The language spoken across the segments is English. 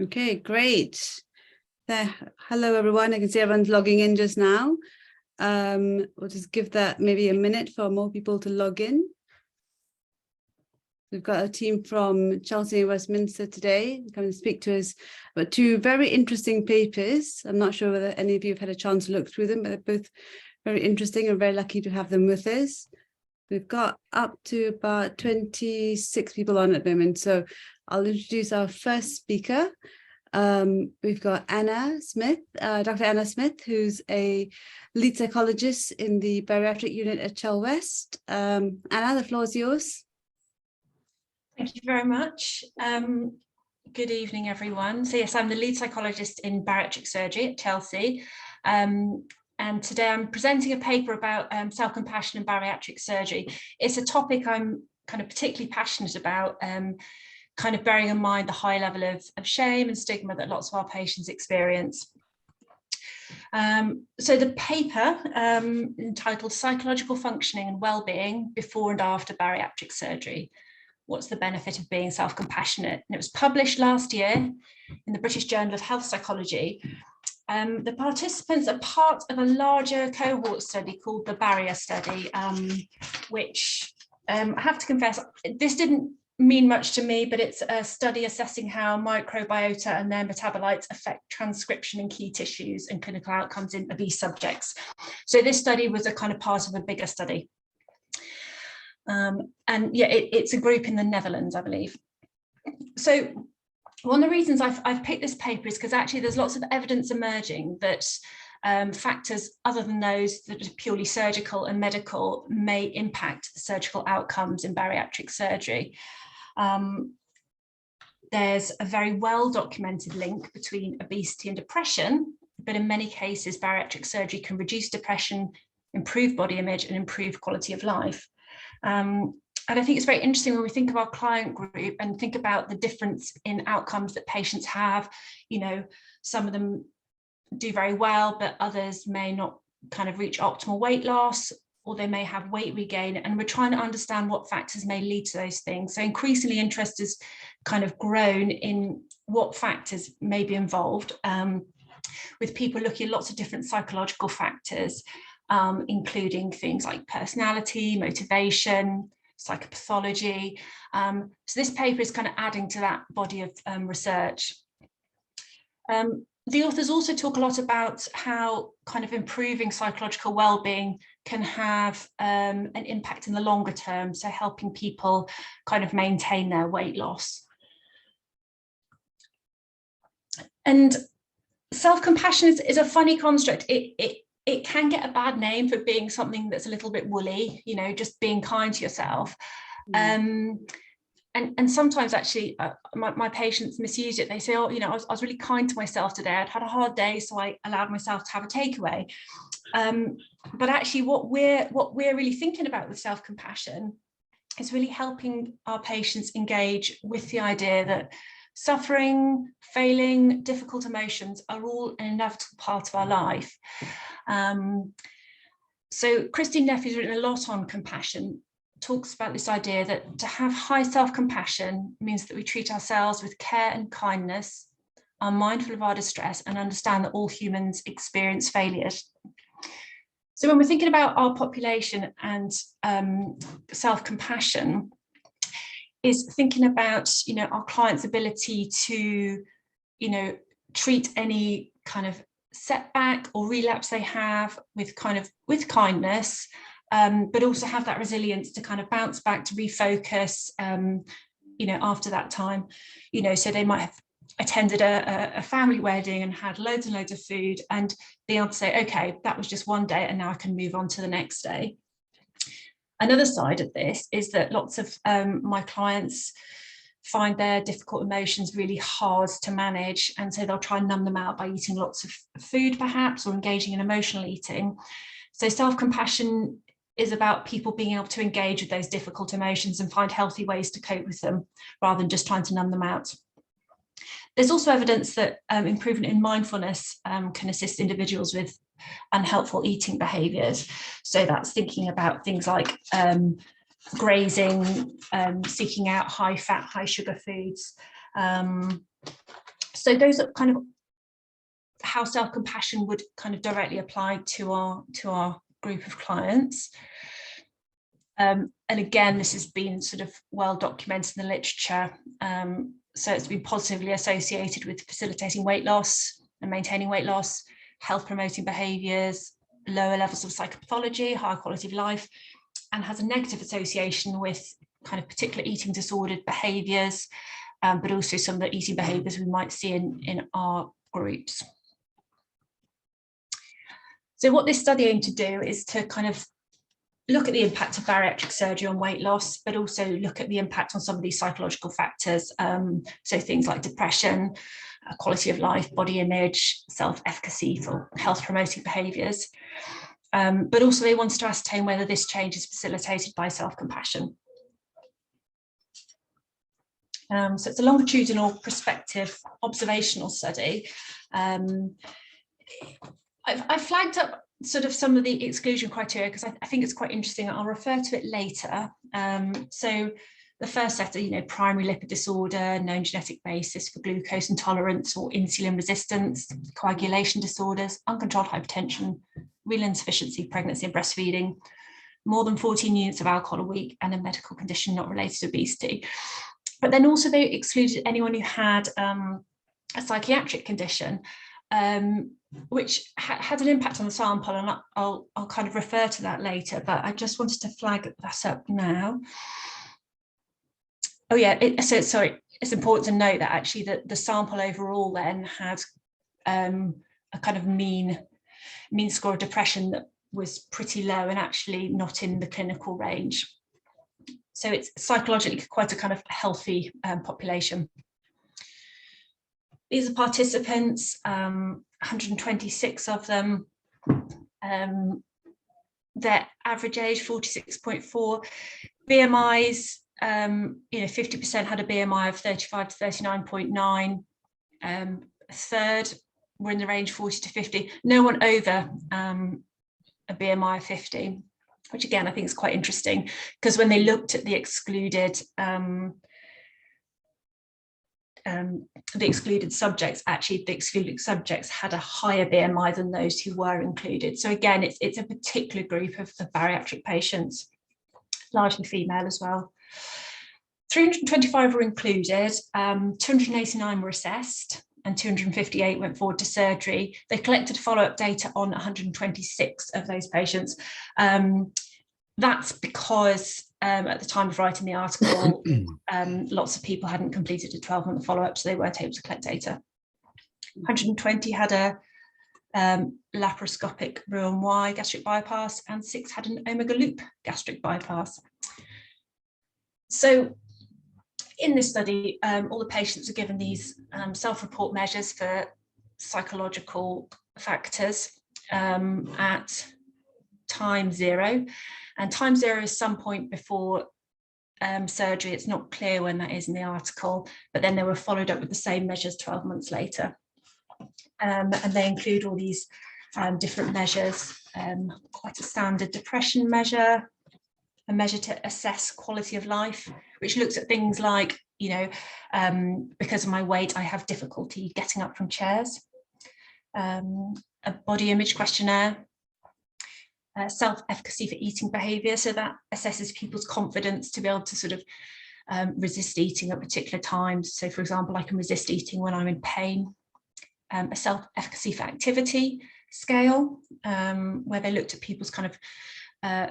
Okay, great. Hello, everyone. I can see everyone's logging in just now. We'll just give that maybe a minute for more people to log in. We've got a team from Chelsea and Westminster today coming to speak to us about two very interesting papers. I'm not sure whether any of you have had a chance to look through them, but they're both very interesting and very lucky to have them with us. We've got up to about 26 people on at the moment, so I'll introduce our first speaker. We've got Anna Smith, Dr. Anna Smith, who's a lead psychologist in the bariatric unit at Chelsea West. Anna, the floor is yours. Thank you very much. Good evening, everyone. So yes, I'm the lead psychologist in bariatric surgery at Chelsea. And today I'm presenting a paper about self-compassion and bariatric surgery. It's a topic I'm kind of particularly passionate about, kind of bearing in mind the high level of shame and stigma that lots of our patients experience. So the paper entitled Psychological Functioning and Wellbeing Before and After Bariatric Surgery. What's the benefit of being self-compassionate? And it was published last year in the British Journal of Health Psychology. The participants are part of a larger cohort study called the Barrier Study, which I have to confess, this didn't mean much to me, but it's a study assessing how microbiota and their metabolites affect transcription in key tissues and clinical outcomes in obese subjects. So this study was a kind of part of a bigger study. And yeah, it's a group in the Netherlands, I believe. So one of the reasons I've picked this paper is because actually there's lots of evidence emerging that factors other than those that are purely surgical and medical may impact the surgical outcomes in bariatric surgery. There's a very well documented link between obesity and depression, but in many cases bariatric surgery can reduce depression, improve body image and improve quality of life. And I think it's very interesting when we think of our client group and think about the difference in outcomes that patients have. You know, some of them do very well, but others may not kind of reach optimal weight loss, or they may have weight regain. And we're trying to understand what factors may lead to those things. So increasingly interest has kind of grown in what factors may be involved, with people looking at lots of different psychological factors, including things like personality, motivation, psychopathology. So this paper is kind of adding to that body of research. The authors also talk a lot about how kind of improving psychological well-being can have an impact in the longer term, so helping people kind of maintain their weight loss. And self-compassion is a funny construct. It can get a bad name for being something that's a little bit woolly, you know, just being kind to yourself. And sometimes actually my patients misuse it. They say, oh, you know, I was really kind to myself today. I'd had a hard day, so I allowed myself to have a takeaway. But actually what we're really thinking about with self-compassion is really helping our patients engage with the idea that suffering, failing, difficult emotions are all an inevitable part of our life. So Christine Neff has written a lot on compassion, talks about this idea that to have high self-compassion means that we treat ourselves with care and kindness, are mindful of our distress, and understand that all humans experience failures. So when we're thinking about our population and self-compassion, is thinking about, you know, our clients' ability to, you know, treat any kind of setback or relapse they have with kindness, but also have that resilience to kind of bounce back, to refocus, you know, after that time. You know, so they might have attended a family wedding and had loads and loads of food, and being able to say, okay, that was just one day and now I can move on to the next day. Another side of this is that lots of my clients find their difficult emotions really hard to manage, and so they'll try and numb them out by eating lots of food perhaps, or engaging in emotional eating. So self-compassion is about people being able to engage with those difficult emotions and find healthy ways to cope with them rather than just trying to numb them out. There's also evidence that improvement in mindfulness can assist individuals with unhelpful eating behaviours. So that's thinking about things like grazing, seeking out high fat, high sugar foods, So those are kind of how self-compassion would kind of directly apply to our group of clients. And again, this has been sort of well documented in the literature. So it's been positively associated with facilitating weight loss and maintaining weight loss, health promoting behaviours, lower levels of psychopathology, higher quality of life, and has a negative association with kind of particular eating disordered behaviours, but also some of the eating behaviours we might see in our groups. So what this study aimed to do is to kind of look at the impact of bariatric surgery on weight loss, but also look at the impact on some of these psychological factors. So things like depression, quality of life, body image, self-efficacy for health promoting behaviours. But also they wanted to ascertain whether this change is facilitated by self-compassion. So it's a longitudinal prospective observational study. I've flagged up sort of some of the exclusion criteria because I think it's quite interesting. I'll refer to it later. So the first set are, primary lipid disorder, known genetic basis for glucose intolerance or insulin resistance, coagulation disorders, uncontrolled hypertension, renal insufficiency, pregnancy and breastfeeding, more than 14 units of alcohol a week, and a medical condition not related to obesity. But then also they excluded anyone who had a psychiatric condition, which had an impact on the sample, and I'll kind of refer to that later, but I just wanted to flag that up now. Oh yeah, sorry, it's important to note that actually the sample overall then had a kind of mean score of depression that was pretty low and actually not in the clinical range. So it's psychologically quite a kind of healthy population. These are participants, 126 of them. Their average age 46.4, BMIs, 50% had a BMI of 35 to 39.9. A third were in the range 40 to 50. No one over a BMI of 50, which again I think is quite interesting because when they looked at the excluded subjects, actually the excluded subjects had a higher BMI than those who were included. So again, it's a particular group of bariatric patients, largely female as well. 325 were included, 289 were assessed, and 258 went forward to surgery. They collected follow-up data on 126 of those patients. That's because at the time of writing the article, lots of people hadn't completed a 12-month follow-up, so they weren't able to collect data. 120 had a laparoscopic Roux-en-Y gastric bypass, and 6 had an omega loop gastric bypass. So in this study, all the patients are given these self-report measures for psychological factors at time 0. And time 0 is some point before surgery. It's not clear when that is in the article, but then they were followed up with the same measures 12 months later. And they include all these different measures, quite a standard depression measure, a measure to assess quality of life, which looks at things like, because of my weight, I have difficulty getting up from chairs, a body image questionnaire, self-efficacy for eating behaviour, so that assesses people's confidence to be able to sort of resist eating at particular times. So for example, I can resist eating when I'm in pain. A self-efficacy for activity scale, where they looked at people's kind of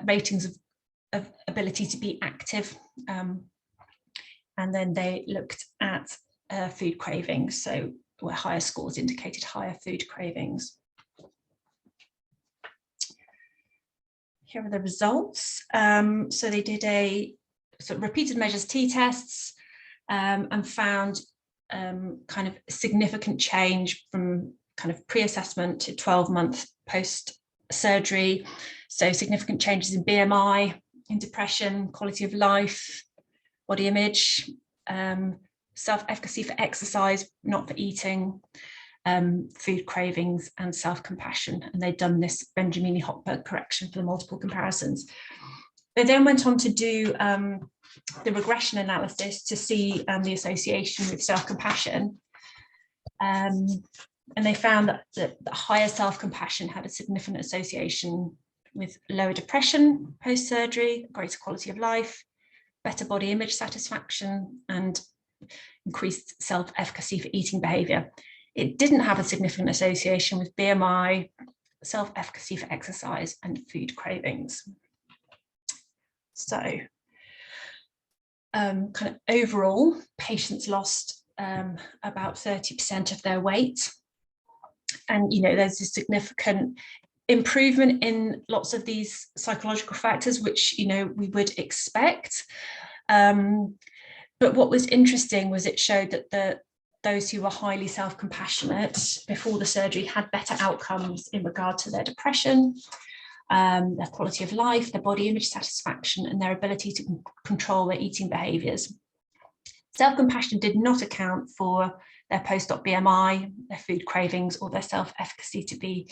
ratings of ability to be active, and then they looked at food cravings, so where higher scores indicated higher food cravings. Here are the results. So they did a sort of repeated measures t-tests and found kind of significant change from kind of pre-assessment to 12-month post-surgery. So significant changes in BMI, in depression, quality of life, body image, self-efficacy for exercise, not for eating, food cravings, and self-compassion. And they'd done this Benjamini-Hochberg correction for the multiple comparisons. They then went on to do the regression analysis to see the association with self-compassion. And they found that higher self-compassion had a significant association with lower depression post-surgery, greater quality of life, better body image satisfaction, and increased self-efficacy for eating behaviour. It didn't have a significant association with BMI, self-efficacy for exercise, and food cravings. So, kind of overall, patients lost about 30% of their weight. And, you know, there's a significant improvement in lots of these psychological factors, which, you know, we would expect. But what was interesting was it showed that those who were highly self-compassionate before the surgery had better outcomes in regard to their depression, their quality of life, their body image satisfaction, and their ability to control their eating behaviours. Self-compassion did not account for their post-op BMI, their food cravings, or their self-efficacy to be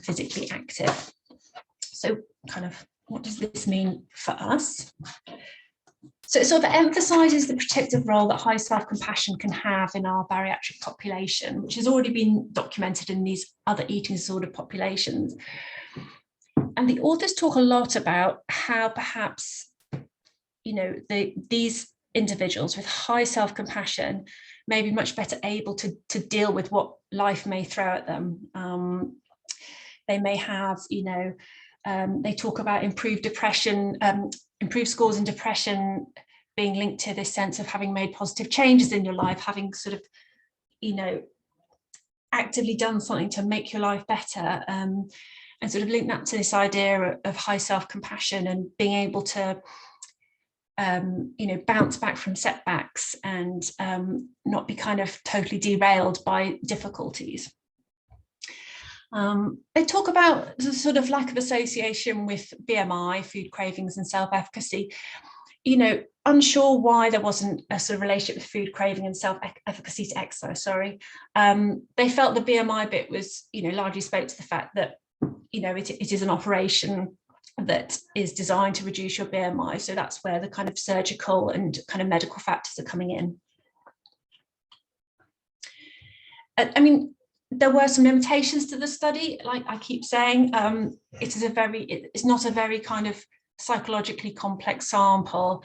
physically active. So kind of what does this mean for us? So it sort of emphasises the protective role that high self-compassion can have in our bariatric population, which has already been documented in these other eating disorder populations. And the authors talk a lot about how perhaps, you know, these individuals with high self-compassion may be much better able to deal with what life may throw at them. They may have, you know, they talk about improved depression, improved scores in depression being linked to this sense of having made positive changes in your life, having sort of, you know, actively done something to make your life better, and sort of link that to this idea of high self-compassion and being able to, you know, bounce back from setbacks and not be kind of totally derailed by difficulties. They talk about the sort of lack of association with BMI, food cravings, and self-efficacy. You know, unsure why there wasn't a sort of relationship with food craving and self-efficacy to exercise, sorry. They felt the BMI bit was, you know, largely spoke to the fact that, you know, it is an operation that is designed to reduce your BMI. So that's where the kind of surgical and kind of medical factors are coming in. I mean, there were some limitations to the study, like I keep saying. It's not a very kind of psychologically complex sample,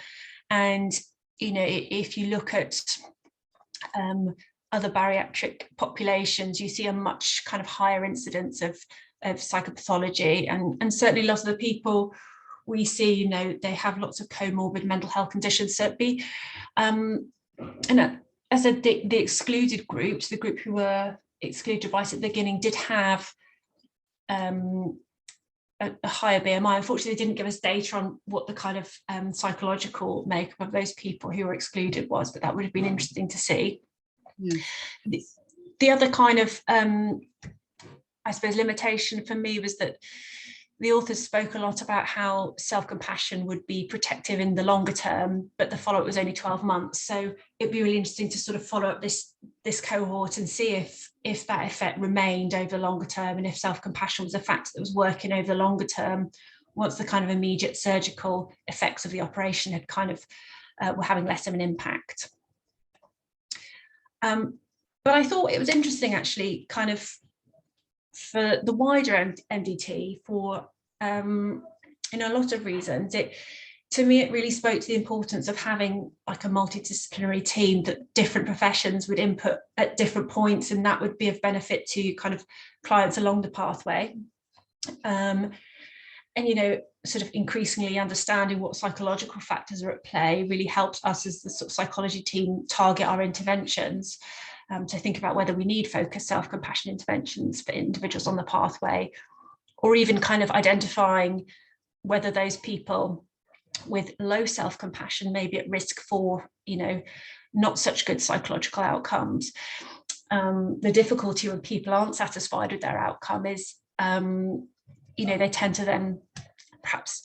and you know, if you look at other bariatric populations, you see a much kind of higher incidence of psychopathology, and certainly lots of the people we see, you know, they have lots of comorbid mental health conditions. So it'd be, and as I said, the excluded groups, the group who were excluded right at the beginning, did have a higher BMI. Unfortunately, they didn't give us data on what the kind of psychological makeup of those people who were excluded was, but that would have been interesting to see. Yeah. The other kind of, I suppose, limitation for me was that the authors spoke a lot about how self-compassion would be protective in the longer term, but the follow-up was only 12 months. So it'd be really interesting to sort of follow up this cohort and see if that effect remained over the longer term, and if self-compassion was a factor that was working over the longer term once the kind of immediate surgical effects of the operation had kind of were having less of an impact. But I thought it was interesting, actually, kind of for the wider MDT, for in a lot of reasons. To me, it really spoke to the importance of having like a multidisciplinary team that different professions would input at different points, and that would be of benefit to kind of clients along the pathway. And, you know, sort of increasingly understanding what psychological factors are at play really helps us as the sort of psychology team target our interventions. To think about whether we need focused self-compassion interventions for individuals on the pathway, or even kind of identifying whether those people with low self-compassion may be at risk for, you know, not such good psychological outcomes. The difficulty when people aren't satisfied with their outcome is, you know, they tend to then perhaps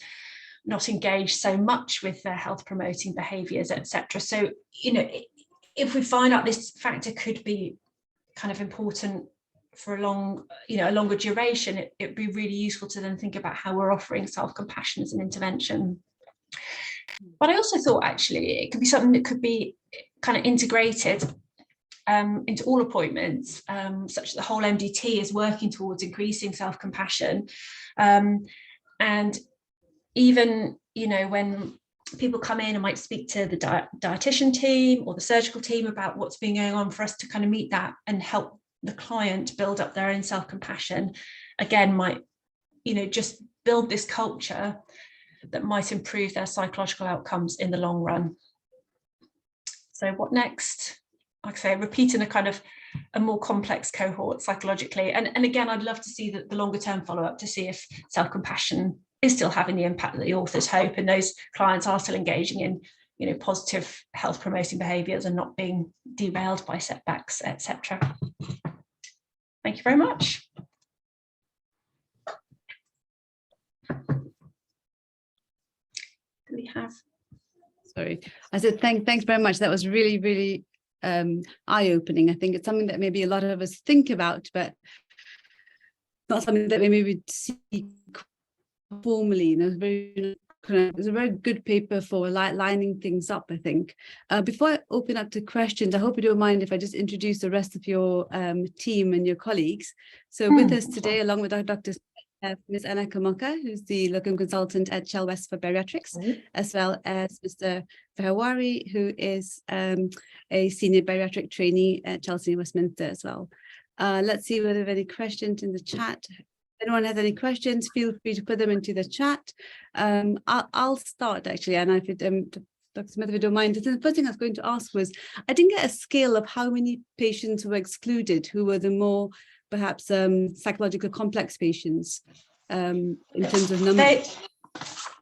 not engage so much with their health promoting behaviours, etc. So, you know, if we find out this factor could be kind of important for a longer duration, it'd be really useful to then think about how we're offering self-compassion as an intervention. But I also thought, actually, it could be something that could be kind of integrated into all appointments, such that the whole MDT is working towards increasing self-compassion. And even, you know, when people come in and might speak to the dietitian team or the surgical team about what's been going on, for us to kind of meet that and help the client build up their own self-compassion, again, might, you know, just build this culture that might improve their psychological outcomes in the long run. So what next? Like I say, repeating a kind of a more complex cohort psychologically. And again, I'd love to see the longer term follow-up to see if self-compassion is still having the impact that the authors hope, and those clients are still engaging in, you know, positive health promoting behaviours and not being derailed by setbacks, etc. Thank you very much. Do we have? Sorry, I said thanks very much. That was really, really eye-opening. I think it's something that maybe a lot of us think about, but not something that we maybe see formally. You know, it's a very good paper for lining things up, I think. Before I open up to questions, I hope you don't mind if I just introduce the rest of your team and your colleagues. So with us today, along with our doctors, Ms. Anna Kamoka, who's the locum consultant at Chelsea West for bariatrics, as well as Mr. Vahawari, who is a senior bariatric trainee at Chelsea and Westminster as well. Let's see whether there are any questions in the chat. If anyone has any questions, feel free to put them into the chat. I'll start actually, and if it, Dr. Smith, if you don't mind. The first thing I was going to ask was, I didn't get a scale of how many patients were excluded, who were the more perhaps psychological complex patients in terms of number.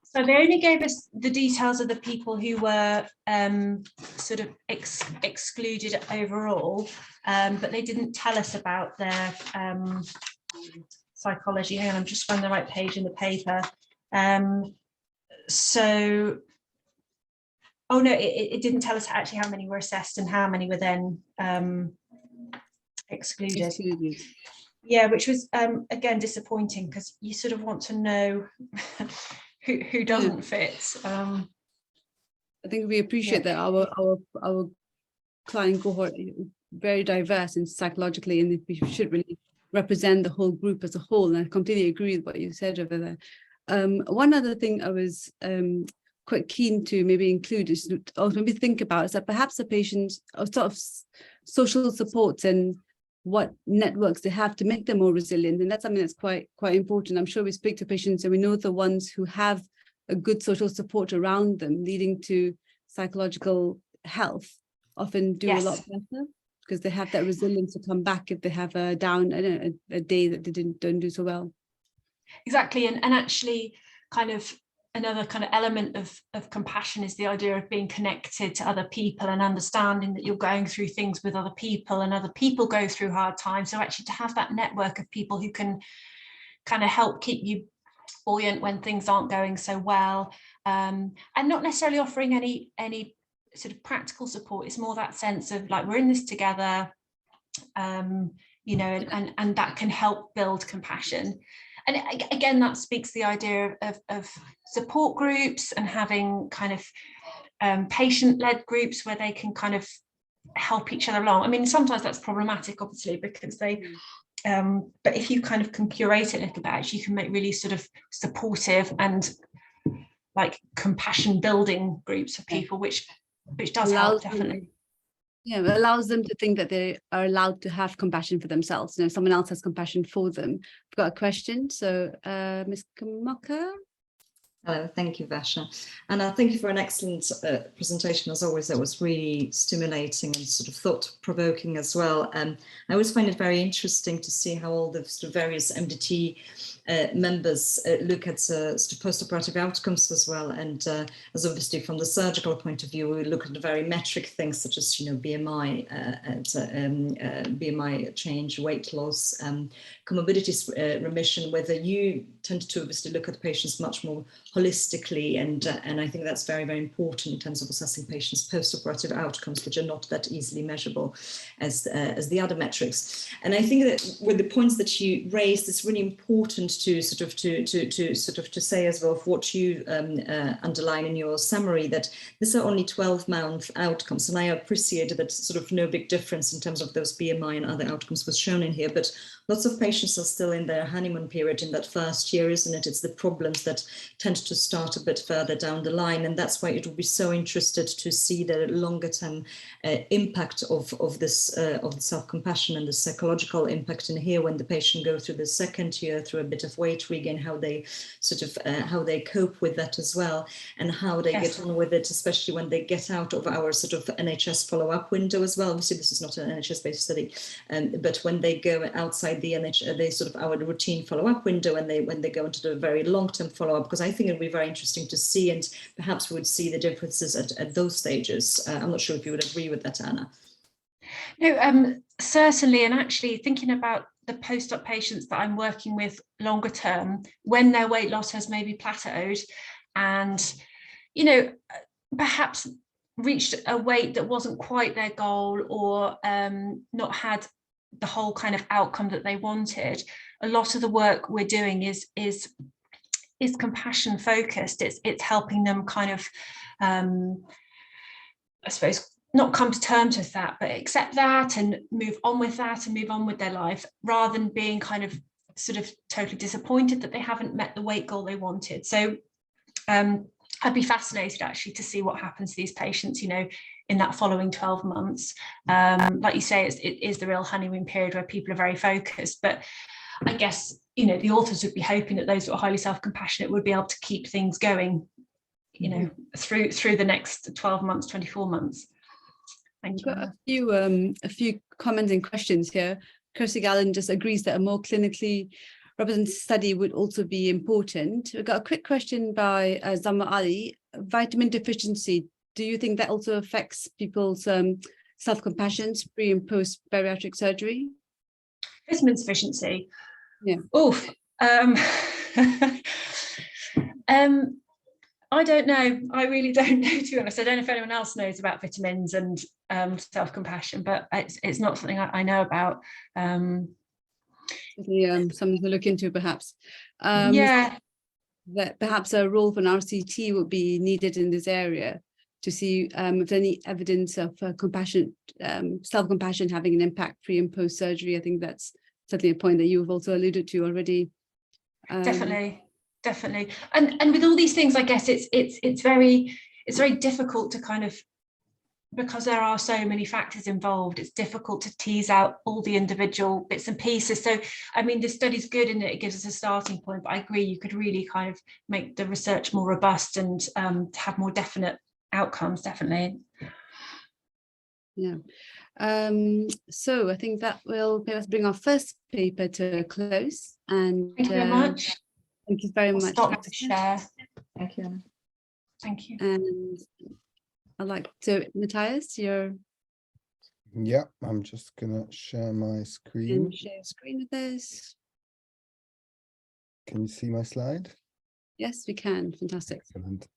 So they only gave us the details of the people who were sort of excluded overall, but they didn't tell us about their psychology. Hang on, I'm just finding the right page in the paper. So, oh no, it didn't tell us actually how many were assessed and how many were then excluded. Yeah, which was again disappointing, because you sort of want to know who doesn't fit. I think we appreciate that our client cohort is very diverse and psychologically, and we should really represent the whole group as a whole. And I completely agree with what you said over there. One other thing I was quite keen to maybe include is, or maybe think about, is that perhaps the patients are sort of social supports and what networks they have to make them more resilient. And that's something that's quite important. I'm sure we speak to patients and we know the ones who have a good social support around them, leading to psychological health, often do a lot better, because they have that resilience to come back if they have a down, a day that they don't do so well. Exactly, and actually kind of another kind of element of compassion is the idea of being connected to other people and understanding that you're going through things with other people and other people go through hard times. So actually to have that network of people who can kind of help keep you buoyant when things aren't going so well, and not necessarily offering any sort of practical support. It's more that sense of like, we're in this together, you know, and that can help build compassion. And again, that speaks the idea of support groups and having kind of patient-led groups where they can kind of help each other along. I mean, sometimes that's problematic, obviously, because they, but if you kind of can curate it a little bit, actually, you can make really sort of supportive and like compassion building groups of people, which does help, definitely. Yeah, it allows them to think that they are allowed to have compassion for themselves. You know, someone else has compassion for them. I've got a question. So, Ms. Kamoka. Hello, thank you, Vasha. And thank you for an excellent presentation. As always, that was really stimulating and sort of thought-provoking as well. I always find it very interesting to see how all the sort of various MDT members look at sort of post-operative outcomes as well. And as obviously from the surgical point of view, we look at the very metric things such as, you know, BMI, BMI change, weight loss, comorbidities remission, whether you tend to obviously look at patients much more holistically, and I think that's very, very important in terms of assessing patients' post-operative outcomes, which are not that easily measurable as the other metrics. And I think that with the points that you raised, it's really important to say as well of what you underline in your summary, that these are only 12-month outcomes, and I appreciate that sort of no big difference in terms of those BMI and other outcomes was shown in here, but lots of patients are still in their honeymoon period in that first year, isn't it? It's the problems that tend to start a bit further down the line, and that's why it will be so interested to see the longer term impact of this of the self-compassion and the psychological impact in here when the patient go through the second year, through a bit of weight regain, how they how they cope with that as well, and how they get on with it, especially when they get out of our sort of NHS follow-up window as well. Obviously this is not an NHS-based study, but when they go outside the NHS, they sort of our routine follow-up window, and when they go into the very long-term follow-up, because I think it'd be very interesting to see, and perhaps we would see the differences at those stages. I'm not sure if you would agree with that, Anna. No, certainly, and actually thinking about the post-op patients that I'm working with longer term, when their weight loss has maybe plateaued and, you know, perhaps reached a weight that wasn't quite their goal, or not had the whole kind of outcome that they wanted, a lot of the work we're doing is compassion focused. It's helping them kind of, I suppose, not come to terms with that, but accept that and move on with that and move on with their life, rather than being kind of sort of totally disappointed that they haven't met the weight goal they wanted. So I'd be fascinated actually to see what happens to these patients, you know, in that following 12 months. Like you say, it is the real honeymoon period where people are very focused, but I guess, you know, the authors would be hoping that those who are highly self-compassionate would be able to keep things going, you know, through the next 12 months, 24 months. Thank you. Got a few comments and questions here. Kirsty Gallen just agrees that a more clinically representative study would also be important. We've got a quick question by Zama Ali. Vitamin deficiency, do you think that also affects people's self-compassion pre and post bariatric surgery? Vitamin deficiency? Yeah. Oof. I don't know. I really don't know, to be honest. I don't know if anyone else knows about vitamins and self-compassion, but it's not something I know about. Something to look into, perhaps. Yeah. That perhaps a role for an RCT would be needed in this area to see if there's any evidence of compassion, self-compassion having an impact pre and post surgery. I think that's certainly a point that you've also alluded to already. Definitely. And with all these things, I guess it's very difficult to kind of, because there are so many factors involved, it's difficult to tease out all the individual bits and pieces. So, I mean, this study's good in that it gives us a starting point, but I agree you could really kind of make the research more robust and have more definite outcomes, definitely. Yeah. So I think that will let us bring our first paper to a close. And thank you very much. Thank you very much. Stop the share. Thank you, Anna. Thank you. And I'd like to, Matthias, your Yeah, I'm just gonna share my screen. share screen with us. Can you see my slide? Yes, we can. Fantastic. Excellent.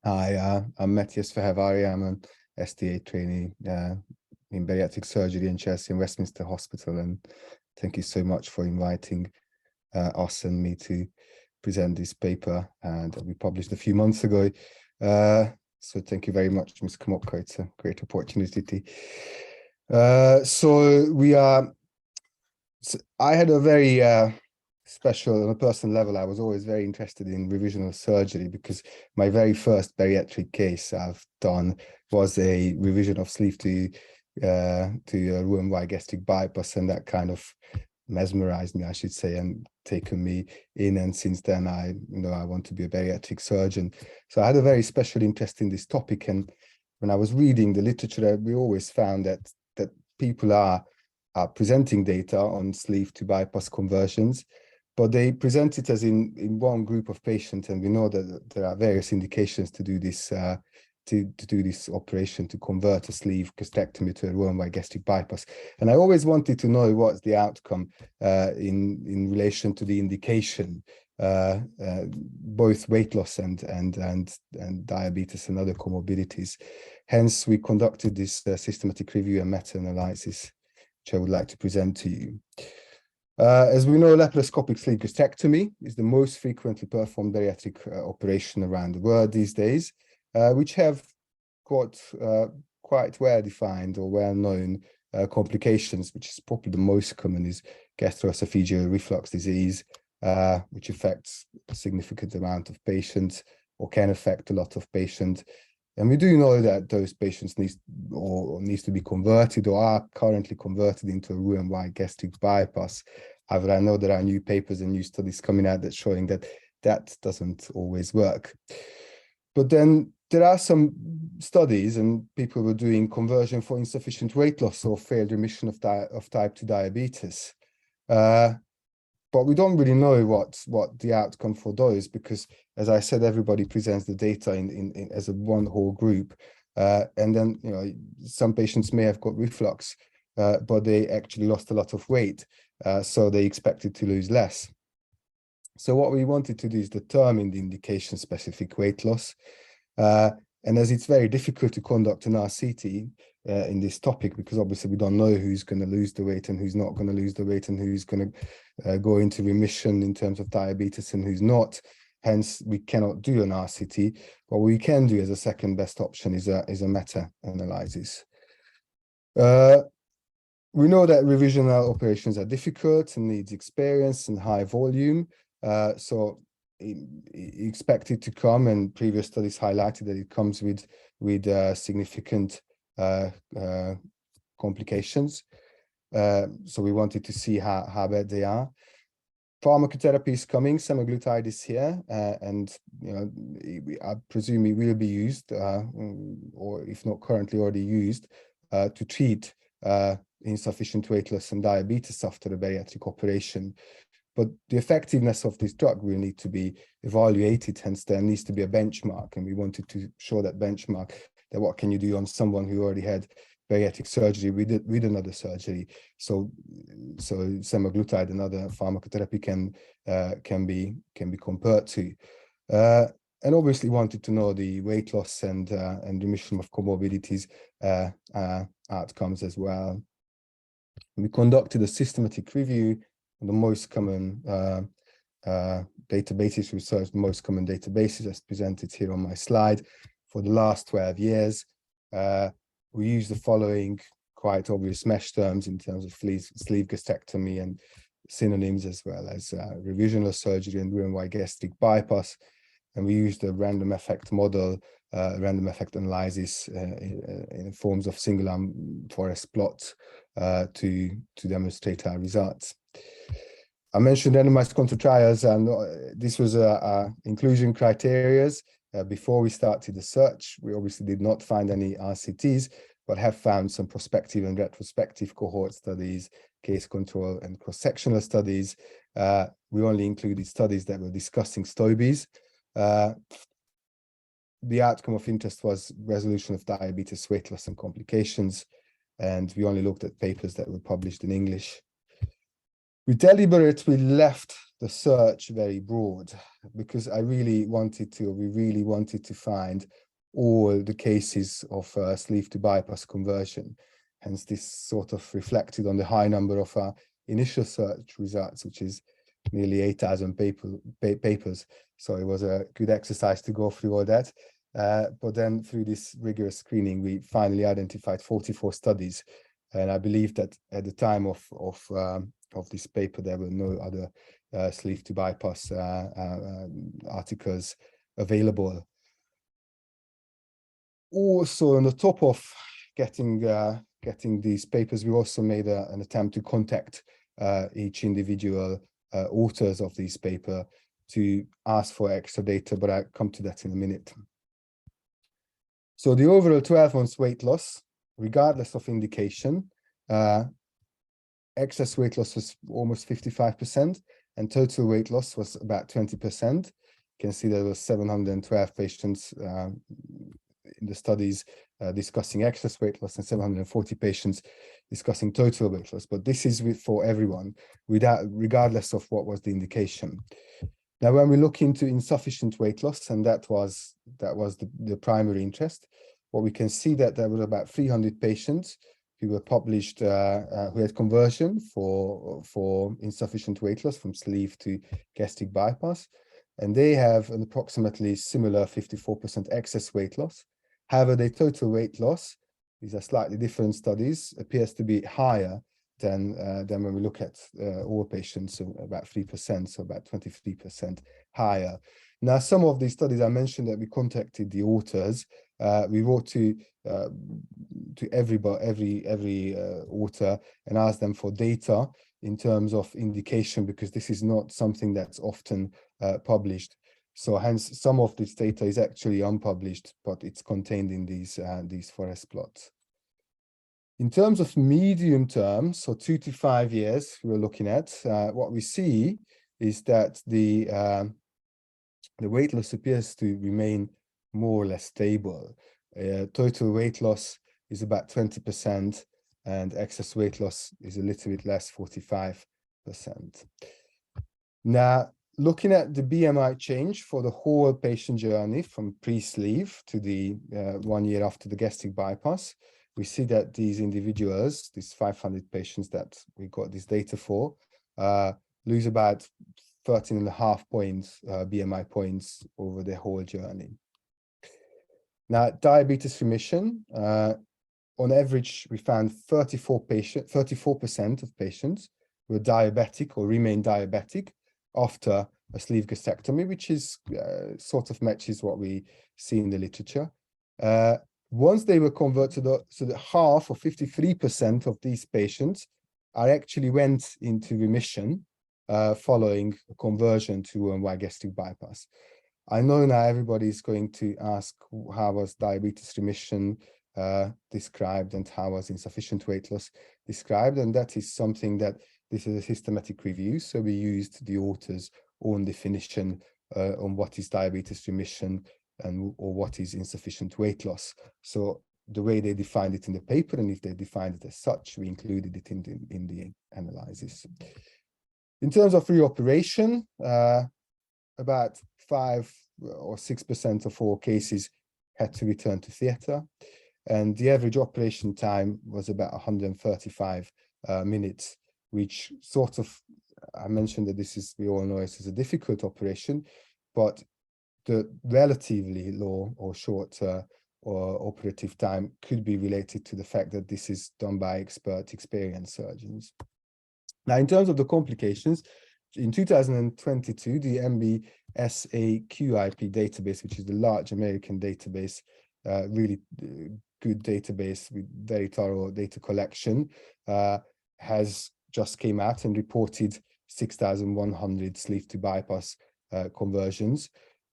Hi, I'm Matthias Fehervari. I'm an STA trainee in bariatric surgery in Chelsea and Westminster Hospital, and thank you so much for inviting us and me to present this paper that we published a few months ago. So thank you very much, Ms. Komopka. It's a great opportunity. I had a very special, on a personal level, I was always very interested in revisional surgery, because my very first bariatric case I've done was a revision of sleeve to a Roux-en-Y gastric bypass, and that kind of mesmerized me, I should say, and taken me in. And since then, I want to be a bariatric surgeon. So I had a very special interest in this topic. And when I was reading the literature, we always found that people are presenting data on sleeve to bypass conversions, but they present it as in one group of patients. And we know that there are various indications to do this to do this operation, to convert a sleeve gastrectomy to a Roux-en-Y gastric bypass. And I always wanted to know what's the outcome in relation to the indication, both weight loss and diabetes and other comorbidities. Hence, we conducted this systematic review and meta-analysis, which I would like to present to you. As we know, laparoscopic sleeve gastrectomy is the most frequently performed bariatric operation around the world these days, which have got quite well-defined or well-known complications, which is probably the most common is gastroesophageal reflux disease, which affects a significant amount of patients or can affect a lot of patients. And we do know that those patients needs to be converted or are currently converted into a Roux-en-Y gastric bypass. However, I know there are new papers and new studies coming out that showing that that doesn't always work. But then there are some studies and people were doing conversion for insufficient weight loss or failed remission of type 2 diabetes. But we don't really know what the outcome for those, because, as I said, everybody presents the data in as a one whole group, and then some patients may have got reflux, but they actually lost a lot of weight, so they expected to lose less. So what we wanted to do is determine the indication-specific weight loss, and as it's very difficult to conduct an RCT in this topic, because obviously we don't know who's going to lose the weight and who's not going to lose the weight and who's going to go into remission in terms of diabetes and who's not. Hence, we cannot do an RCT. What we can do as a second best option is a meta-analysis. We know that revisional operations are difficult and needs experience and high volume. So expected to come, and previous studies highlighted that it comes with significant complications. So we wanted to see how bad they are. Pharmacotherapy is coming, semaglutide is here, and I presume it will be used, or if not currently already used, to treat insufficient weight loss and diabetes after a bariatric operation. But the effectiveness of this drug will need to be evaluated, hence there needs to be a benchmark, and we wanted to show that benchmark, that what can you do on someone who already had bariatric surgery with another surgery. So semaglutide and other pharmacotherapy can be compared to. And obviously wanted to know the weight loss and remission of comorbidities outcomes as well. We conducted a systematic review on the most common databases, researched the most common databases as presented here on my slide for the last 12 years. We use the following quite obvious mesh terms in terms of sleeve gastrectomy and synonyms, as well as revisional surgery and Roux-en-Y gastric bypass. And we use the random effect model, random effect analysis in forms of single arm forest plots to demonstrate our results. I mentioned randomized control trials, and this was inclusion criteria. Before we started the search, we obviously did not find any RCTs, but have found some prospective and retrospective cohort studies, case control and cross-sectional studies. We only included studies that were discussing STOBIes. The outcome of interest was resolution of diabetes, weight loss and complications, and we only looked at papers that were published in English. We deliberately left the search very broad, because we really wanted to find all the cases of sleeve to bypass conversion. Hence, this sort of reflected on the high number of our initial search results, which is nearly 8,000 papers. So it was a good exercise to go through all that. But then through this rigorous screening, we finally identified 44 studies. And I believe that at the time of this paper, there were no other sleeve to bypass articles available. Also, on the top of getting these papers, we also made an attempt to contact each individual authors of this paper to ask for extra data, but I'll come to that in a minute. So the overall 12 months weight loss, regardless of indication, excess weight loss was almost 55%, and total weight loss was about 20%. You can see there was 712 patients in the studies discussing excess weight loss and 740 patients discussing total weight loss. But this is for everyone, regardless of what was the indication. Now, when we look into insufficient weight loss, and that was the primary interest, what we can see that there were about 300 patients who were published, who had conversion for insufficient weight loss from sleeve to gastric bypass. And they have an approximately similar 54% excess weight loss. However, their total weight loss, these are slightly different studies, appears to be higher than when we look at all patients, so about 3%, so about 23% higher. Now, some of these studies I mentioned that we contacted the authors. We wrote to every author and asked them for data in terms of indication, because this is not something that's often published. So hence some of this data is actually unpublished, but it's contained in these forest plots. In terms of medium term, so 2 to 5 years we're looking at, what we see is that the weight loss appears to remain more or less stable. Total weight loss is about 20%, and excess weight loss is a little bit less, 45%. Now, looking at the BMI change for the whole patient journey from pre-sleeve to the 1 year after the gastric bypass, we see that these individuals, these 500 patients that we got this data for, lose about 13.5 points, BMI points over the whole journey. Now, diabetes remission, on average, we found 34% of patients were diabetic or remain diabetic after a sleeve gastrectomy, which is sort of matches what we see in the literature. Once they were converted, so that half or 53% of these patients actually went into remission following a conversion to a gastric bypass. I know now everybody is going to ask, how was diabetes remission described, and how was insufficient weight loss described? And that is something that this is a systematic review. So we used the author's own definition on what is diabetes remission or what is insufficient weight loss. So the way they defined it in the paper, and if they defined it as such, we included it in the analysis. In terms of reoperation, about 5 or 6% of all cases had to return to theatre, and the average operation time was about 135 minutes, which sort of, I mentioned that this is, we all know this is a difficult operation, but the relatively low or short or operative time could be related to the fact that this is done by experienced surgeons. Now, in terms of the complications, in 2022, the MBSAQIP database, which is the large American database, really good database with very thorough data collection, has just came out and reported 6,100 sleeve to bypass conversions.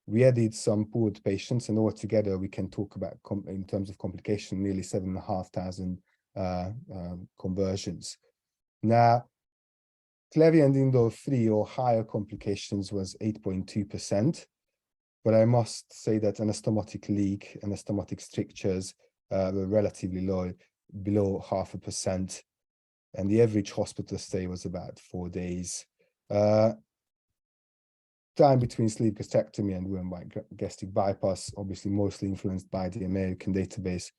We added some pooled patients, and altogether we can talk about, in terms of complication, nearly 7,500 conversions. Now, Clevy and Indol 3 or higher complications was 8.2%, but I must say that anastomotic leak, anastomotic strictures were relatively low, below 0.5%, and the average hospital stay was about 4 days. Time between sleeve gastrectomy and Roux-en-Y gastric bypass, obviously mostly influenced by the American database,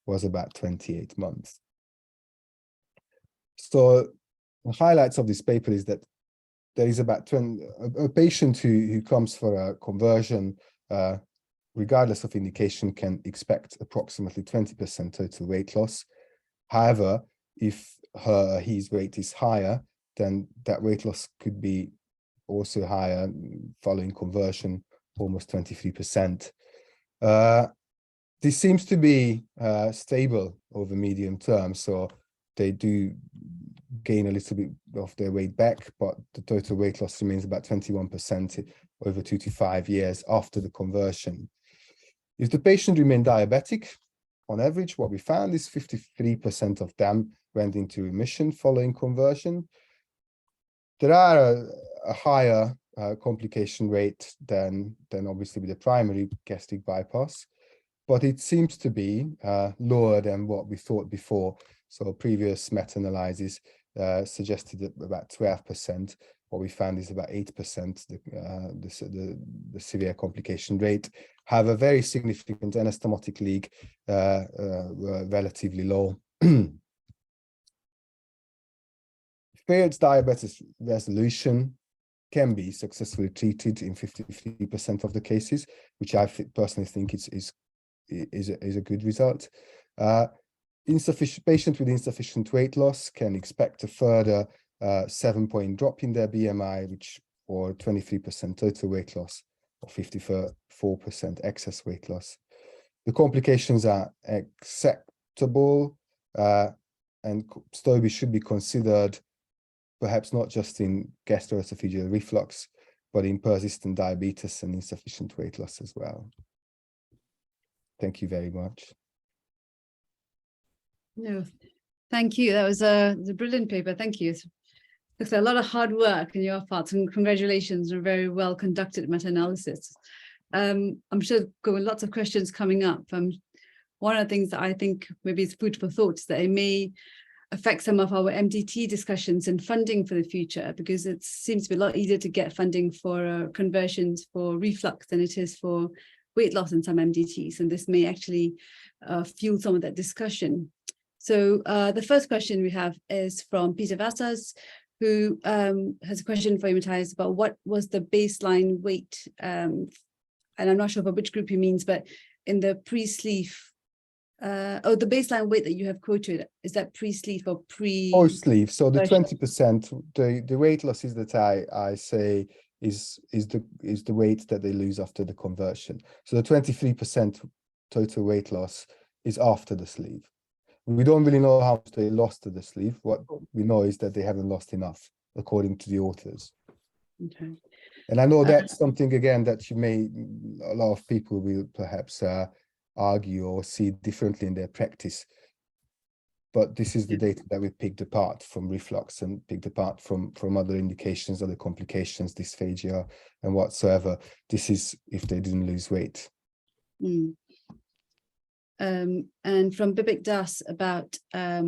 was about 28 months. So the highlights of this paper is that there is about a patient who comes for a conversion, regardless of indication, can expect approximately 20% total weight loss. However, if his weight is higher, then that weight loss could be also higher following conversion, almost 23%. This seems to be stable over medium term, so they do gain a little bit of their weight back, but the total weight loss remains about 21% over 2 to 5 years after the conversion. If the patient remained diabetic, on average, what we found is 53% of them went into remission following conversion. There are a higher complication rate than obviously with the primary gastric bypass, but it seems to be lower than what we thought before. So previous meta-analysis suggested that about 12%. What we found is about 8%, the severe complication rate. Have a very significant anastomotic leak, were relatively low. failed diabetes resolution can be successfully treated in 53% of the cases, which I personally think is a good result. Patient with insufficient weight loss can expect a further 7-point drop in their BMI, which or 23% total weight loss or 54% excess weight loss. The complications are acceptable, and STOBI should be considered perhaps not just in gastroesophageal reflux, but in persistent diabetes and insufficient weight loss as well. Thank you very much. No, thank you. That was a brilliant paper. Thank you. Looks like a lot of hard work on your part, and congratulations on a very well conducted meta-analysis. I'm sure there were lots of questions coming up. One of the things that I think maybe is food for thought is that it may affect some of our MDT discussions and funding for the future, because it seems to be a lot easier to get funding for conversions for reflux than it is for weight loss in some MDTs, and this may actually fuel some of that discussion. So the first question we have is from Peter Vassas, who has a question for you, Matthias, about what was the baseline weight, and I'm not sure for which group he means, but in the pre-sleeve, the baseline weight that you have quoted, is that pre-sleeve or pre? Post-sleeve. So the 20%, the weight losses that I say is the weight that they lose after the conversion. So the 23% total weight loss is after the sleeve. We don't really know how much they lost to the sleeve. What we know is that they haven't lost enough, according to the authors. Okay. And I know that's something, again, that a lot of people will perhaps argue or see differently in their practice. But this is the data that we picked apart from reflux and picked apart from other indications, other complications, dysphagia and whatsoever. This is if they didn't lose weight. Mm. And from Bibik Das about, I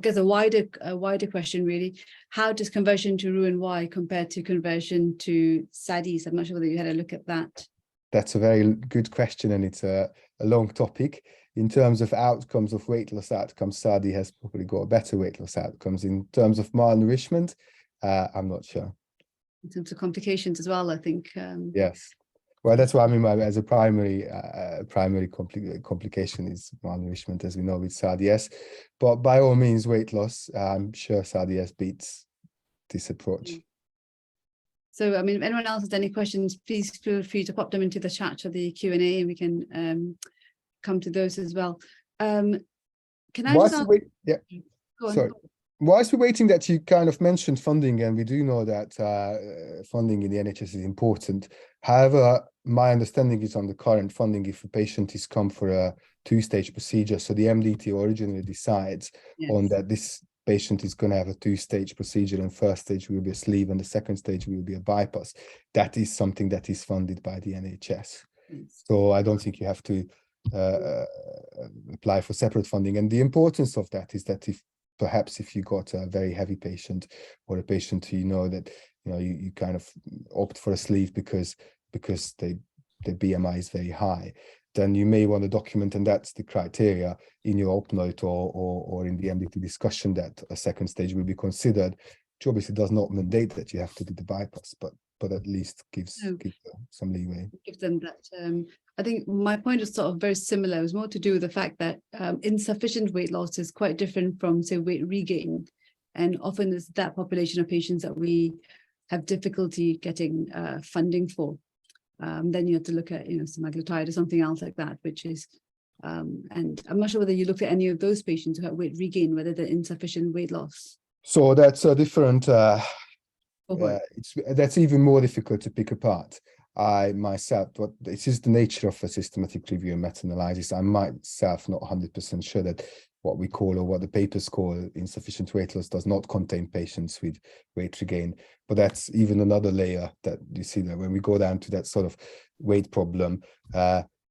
guess a wider question really, how does conversion to Roux-en-Y compare to conversion to SADIs? I'm not sure whether you had a look at that. That's a very good question, and it's a long topic. In terms of outcomes of weight loss outcomes, SADI has probably got better weight loss outcomes. In terms of malnourishment, I'm not sure. In terms of complications as well, I think. Yes. Well, that's what I mean by as a primary complication is malnourishment, as we know with SADS. But by all means, weight loss, I'm sure SADS beats this approach. So, I mean, if anyone else has any questions, please feel free to pop them into the chat or the Q&A, and we can come to those as well. Can I just ask? Yeah. Sorry. Whilst we're waiting, that you kind of mentioned funding, and we do know that funding in the NHS is important. However, my understanding is on the current funding, if a patient is come for a 2-stage procedure, so the MDT originally decides on that this patient is going to have a 2-stage procedure, and first stage will be a sleeve and the second stage will be a bypass. That is something that is funded by the NHS. So I don't think you have to apply for separate funding. And the importance of that is that if you got a very heavy patient, or a patient who you kind of opt for a sleeve because the BMI is very high, then you may want to document, and that's the criteria in your opt note or in the MDT discussion, that a second stage will be considered, which obviously does not mandate that you have to do the bypass, but at least gives some leeway. Give them that. I think my point is sort of very similar. It was more to do with the fact that insufficient weight loss is quite different from, say, weight regain. And often it's that population of patients that we have difficulty getting funding for. Then you have to look at, semaglutide or something else like that, which is, and I'm not sure whether you looked at any of those patients who had weight regain, whether they're insufficient weight loss. So that's a different, that's even more difficult to pick apart. This is the nature of a systematic review and meta-analysis. I'm myself not 100% sure that what we call, or what the papers call, insufficient weight loss does not contain patients with weight regain. But that's even another layer that you see that when we go down to that sort of weight problem,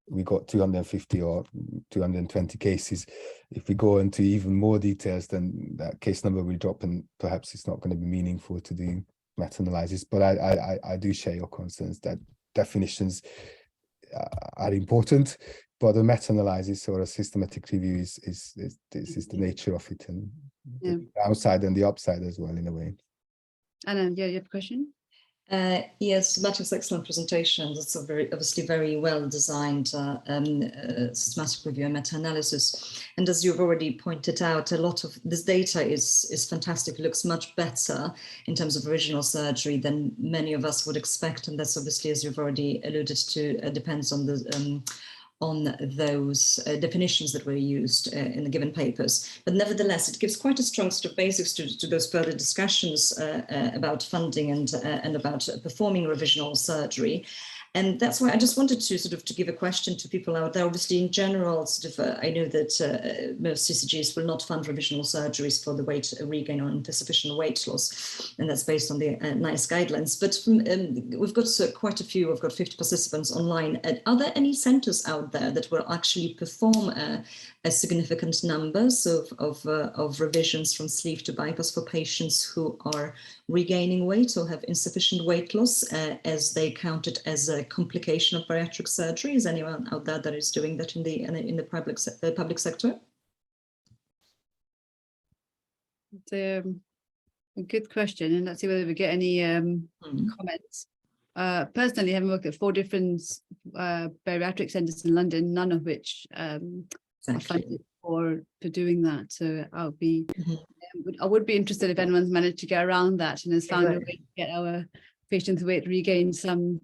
we got 250 or 220 cases. If we go into even more details, then that case number will drop, and perhaps it's not going to be meaningful to do meta-analysis. But I do share your concerns that definitions are important, but a meta-analysis or a systematic review is the nature of it, and the downside and the upside as well, in a way. Anna, yeah, you have a question? Yes, that was excellent presentation. That's a obviously very well designed systematic review and meta-analysis. And as you've already pointed out, a lot of this data is fantastic. It looks much better in terms of original surgery than many of us would expect. And that's obviously, as you've already alluded to, depends on the on those definitions that were used in the given papers. But nevertheless, it gives quite a strong sort of basics to those further discussions about funding and about performing revisional surgery. And that's why I just wanted to sort of to give a question to people out there. Obviously, in general, sort of, I know that most CCGs will not fund revisional surgeries for the weight regain or insufficient weight loss, and that's based on the NICE guidelines. But we've got quite a few. We've got 50 participants online. Are there any centres out there that will actually perform a significant numbers of revisions from sleeve to bypass for patients who are regaining weight or have insufficient weight loss, as they count it as a complication of bariatric surgery? Is anyone out there that is doing that in the public sector? It's a good question, and let's see whether we get any comments. Personally, having worked at 4 different bariatric centres in London, none of which are funded for doing that. So I'll be, I would be interested if anyone's managed to get around that and has found a way to get our patients' weight regain some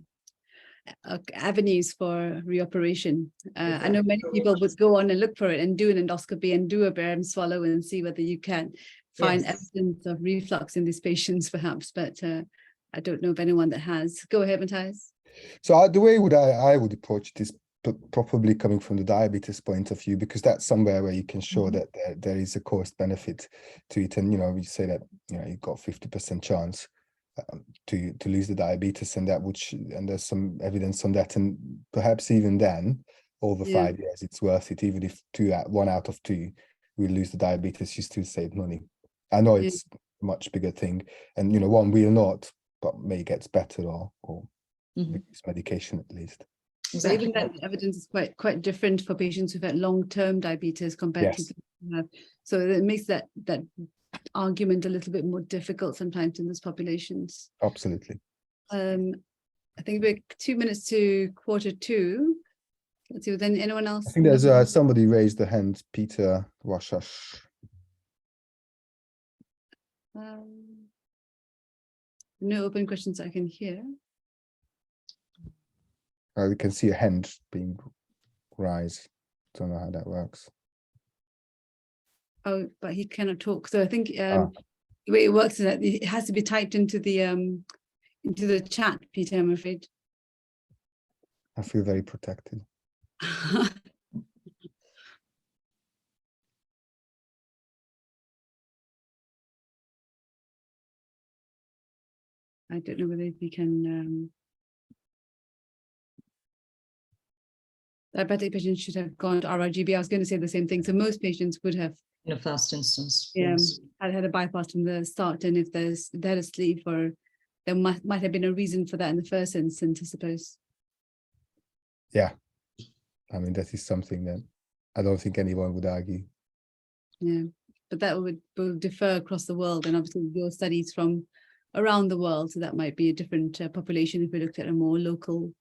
avenues for reoperation. I know many people would go on and look for it and do an endoscopy and do a barium swallow and see whether you can find evidence of reflux in these patients, perhaps, but I don't know of anyone that has. Go ahead, Matthias. So the way I would approach it is probably coming from the diabetes point of view, because that's somewhere where you can show that there is a cost benefit to it. And, we say that, you've got 50% chance to lose the diabetes, and and there's some evidence on that. And perhaps even then, over 5 years, it's worth it. Even if 1 out of 2 will lose the diabetes, you still save money. I know it's a much bigger thing, and, one will not, but may gets better or reduce medication at least. Exactly. Even that evidence is quite different for patients who've had long-term diabetes compared to people who have. So it makes that argument a little bit more difficult sometimes in those populations. Absolutely. I think we're 2 minutes to 1:45. Let's see, was anyone else? I think there's somebody raised the hand, Peter Washash. No open questions I can hear. We can see a hand being raised. Don't know how that works. Oh, but he cannot talk. So I think the way it works is that it has to be typed into the chat, Peter, I'm afraid. I feel very protected. I don't know whether we can. Diabetic patients should have gone to RRGB. I was going to say the same thing. So most patients would have, in a first instance, had a bypass from the start, and if they had a sleeve, or there might have been a reason for that in the first instance, I suppose. Yeah, I mean, that is something that I don't think anyone would argue. Yeah, but that will differ across the world, and obviously your studies from around the world, so that might be a different population if we looked at a more local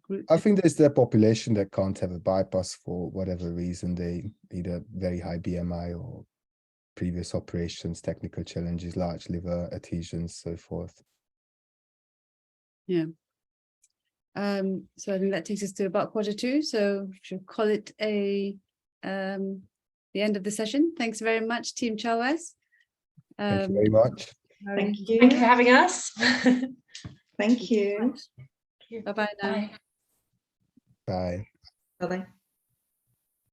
group. I think there's the population that can't have a bypass for whatever reason. They either very high BMI or previous operations, technical challenges, large liver adhesions, so forth. Yeah. So I think that takes us to about 1:45. So we should call it the end of the session. Thanks very much, Team Chalwes. Thank you very much. Thank you. Thank you for having us. Thank you. Bye-bye now. Bye. Bye. Bye-bye.